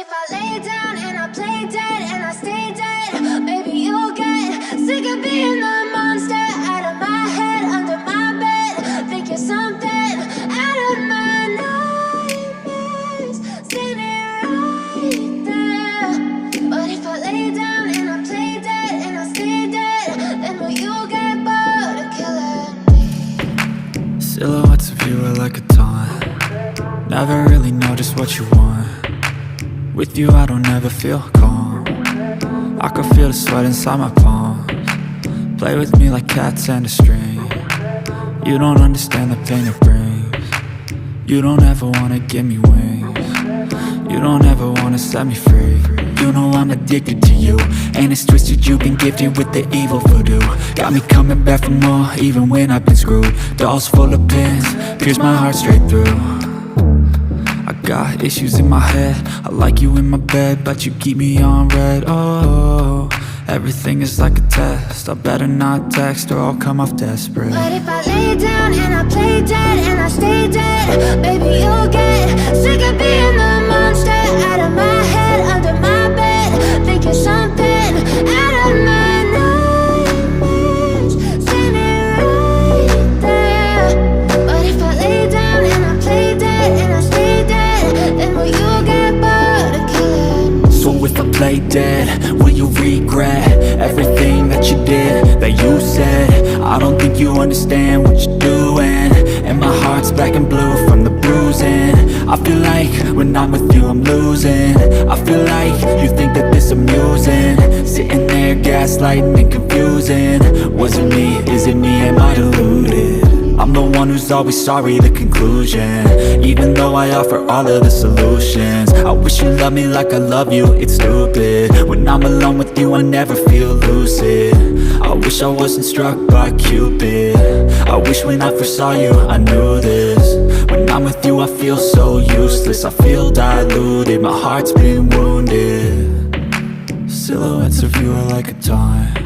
if I lay down and I play dead and I stay dead, maybe you'll get sick of being the monster out of my head, under my bed. Think you're something out of my nightmares, standing right there. But if I lay down and I play dead and I stay dead, then will you get bored of killing me? Silhouettes of you are like a taunt. Never really know just what you want. With you I don't ever feel calm. I can feel the sweat inside my palms. Play with me like cats and a string. You don't understand the pain it brings. You don't ever wanna give me wings. You don't ever wanna set me free. You know I'm addicted to you, and it's twisted, you've been gifted with the evil voodoo. Got me coming back for more, even when I've been screwed. Dolls full of pins, pierce my heart straight through. I got issues in my head, I like you in my bed, but you keep me on red. Oh, everything is like a test, I better not text or I'll come off desperate. But if I lay down and I play dead and I stay dead, baby you'll get sick of being the monster out of my head, under my bed. Think you're something out of my nightmares, standing right there. But if I lay down and I play dead and I stay dead, then will you get bored of killing me? So if I play dead, will you regret everything that you did, that you said? I don't think you understand what you're doing, and my heart's black and blue from the bruising. I feel like when I'm with you I'm losing. I feel like you think that this amusing, sitting there gaslighting and confusing. Was it me? Is it me? Am I deluded? I'm the one who's always sorry, the conclusion, even though I offer all of the solutions. I wish you loved me like I love you, it's stupid. When I'm alone with you I never feel lucid. I wish I wasn't struck by Cupid. I wish when I first saw you I knew this. When I'm with you I feel so useless, I feel diluted, my heart's been wounded. Silhouettes of you are like a taunt.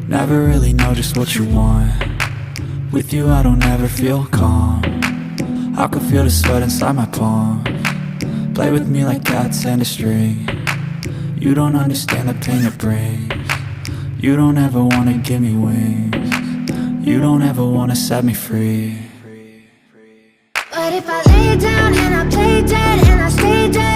Never really know just what you want. With you I don't ever feel calm. I can feel the sweat inside my palms. Play with me like cats and a string. You don't understand the pain it brings. You don't ever wanna give me wings. You don't ever wanna set me free. But if I lay down and I play dead and I stay dead,